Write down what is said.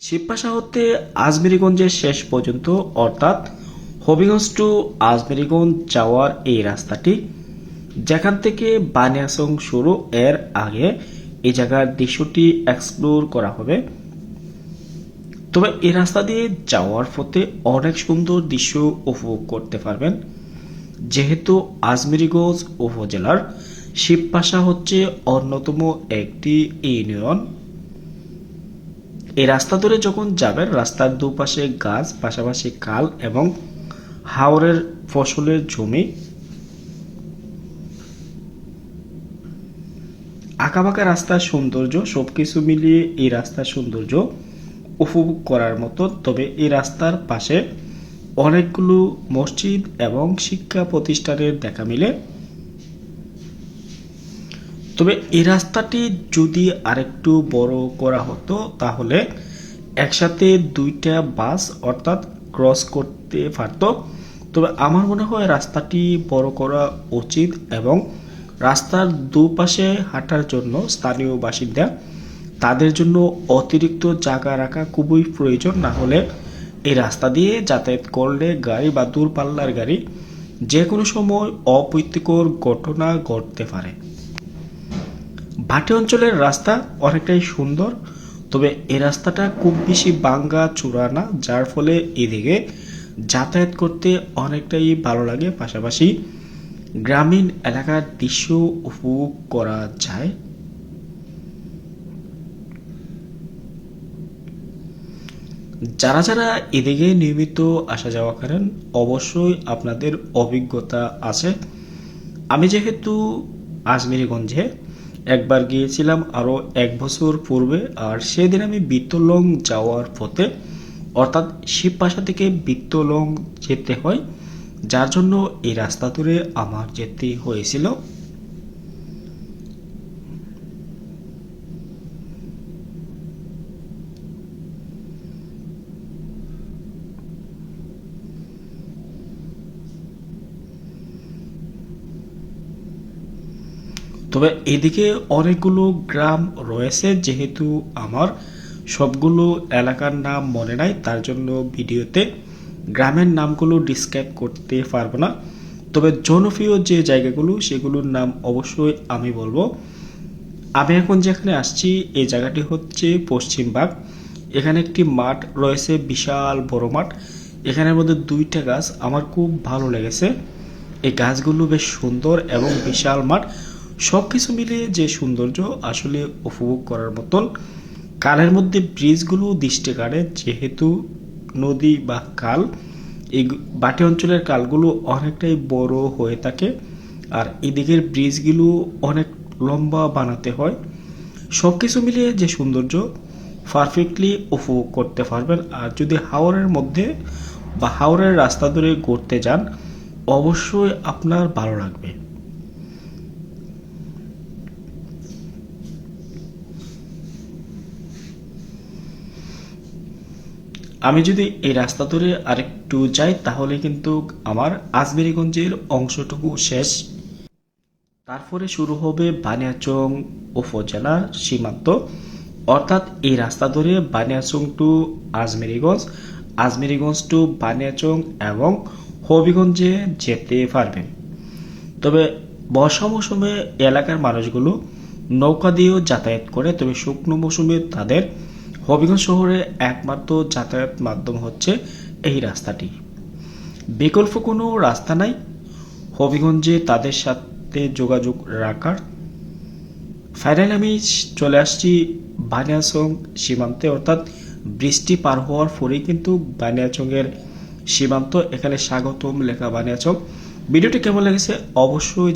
শিবপাশা হতে আজমেরীগঞ্জের শেষ পর্যন্ত অর্থাৎ হবিগঞ্জ টু আজমেরীগঞ্জ যাওয়ার এই রাস্তাটি যেখান থেকে বানিয়াচং শুরু এর আগে এই জায়গার দৃশ্যটি এক্সপ্লোর করা হবে। তবে এই রাস্তা দিয়ে যাওয়ার পথে অনেক সুন্দর দৃশ্য উপভোগ করতে পারবেন। যেহেতু আজমেরীগঞ্জ উপজেলার শিবপাশা হচ্ছে অন্যতম একটি ইউনিয়ন। এই রাস্তা ধরে যখন যাবেন রাস্তার দুপাশে গাছ, পাশাপাশি খাল এবং হাওরের ফসলের জমি, আঁকাবাঁকা রাস্তার সৌন্দর্য সবকিছু মিলিয়ে এই রাস্তার সৌন্দর্য উপভোগ করার মতো। তবে এই রাস্তার পাশে অনেকগুলো মসজিদ এবং শিক্ষা প্রতিষ্ঠানের দেখা মিলে। তবে এই রাস্তাটি যদি আরেকটু বড় করা হতো তাহলে একসাথে দুইটা বাস অর্থাৎ ক্রস করতে পারত। তবে আমার মনে হয় রাস্তাটি বড় করা উচিত এবং রাস্তার দুপাশে হাঁটার জন্য স্থানীয় বাসিন্দা তাদের জন্য অতিরিক্ত জায়গা রাখা খুবই প্রয়োজন। না হলে এই রাস্তা দিয়ে যাতায়াত করলে গাড়ি বা দূরপাল্লার গাড়ি যে কোনো সময় অপ্রীতিকর ঘটনা ঘটতে পারে। ভাটি অঞ্চলের রাস্তা অনেকটাই সুন্দর, তবে এই রাস্তাটা খুব বেশি বাঙ্গা চূড়া না, যার ফলে এদিকে যাতায়াত করতে অনেকটাই ভালো লাগে। পাশাপাশি গ্রামীণ এলাকার দৃশ্য উপভোগ করা যায়। যারা যারা এদিকে নিয়মিত আসা যাওয়া করেন অবশ্যই আপনাদের অভিজ্ঞতা আছে। আমি যেহেতু আজমেরীগঞ্জে একবার গিয়েছিলাম আরও 1 বছর পূর্বে, আর সেদিন আমি বিত্তলং যাওয়ার পথে অর্থাৎ শিবপাশা থেকে বিত্তলং যেতে হয়, যার জন্য এই রাস্তা ধরে আমার যেতে হয়েছিল। তবে এদিকে অনেকগুলো গ্রাম রয়েছে, যেহেতু আমার সবগুলো এলাকার নাম মনে নাই, তার জন্য ভিডিওতে গ্রামের নামগুলো ডিসক্রাইব করতে পারবো না। তবে জনপ্রিয় যে জায়গাগুলো সেগুলোর নাম অবশ্যই আমি বলবো। আমি এখন যেখানে আসছি এই জায়গাটি হচ্ছে পশ্চিমবাগ। এখানে একটি মাঠ রয়েছে, বিশাল বড় মাঠ। এখানের মধ্যে দুইটা গাছ আমার খুব ভালো লেগেছে। এই গাছগুলো বেশ সুন্দর এবং বিশাল মাঠ, সবকিছু মিলিয়ে যে সৌন্দর্য আসলে উপভোগ করার মতন। কালের মধ্যে ব্রিজগুলো দৃষ্টি কাড়ে, যেহেতু নদী বা খাল, এই বাটি অঞ্চলের খালগুলো অনেকটাই বড় হয়ে থাকে, আর এদিকের ব্রিজগুলো অনেক লম্বা বানাতে হয়। সবকিছু মিলিয়ে যে সৌন্দর্য পারফেক্টলি উপভোগ করতে পারবেন। আর যদি হাওরের মধ্যে বা হাওরের রাস্তা ধরে ঘুরতে যান অবশ্যই আপনার ভালো লাগবে। আমি যদি এই রাস্তা ধরে আরেকটু যাই তাহলে কিন্তু আমার আজমেরীগঞ্জের অংশটুকু শেষ। তারপরে শুরু হবে বানিয়াচং উপজেলার সীমান্ত, অর্থাৎ এই রাস্তা ধরে বানিয়াচং টু আজমেরীগঞ্জ, আজমেরীগঞ্জ টু বানিয়াচং এবং হবিগঞ্জে যেতে পারবেন। তবে বর্ষা মৌসুমে এলাকার মানুষগুলো নৌকা দিয়েও যাতায়াত করে, তবে শুকনো মৌসুমে তাদের হবিগঞ্জ শহরে একমাত্র যাতায়াত মাধ্যম হচ্ছে এই রাস্তাটি। বিকল্প কোনো রাস্তা নাই হবিগঞ্জে তাদের সাথে যোগাযোগ রাখার। ফাইনালি আমি চলে আসছি বানিয়াচং সীমান্তে, অর্থাৎ বৃষ্টি পার হওয়ার পরেই কিন্তু বানিয়াচংয়ের সীমান্ত। এখানে স্বাগতম লেখা বানিয়াচং। ভিডিওটি কেমন লেগেছে অবশ্যই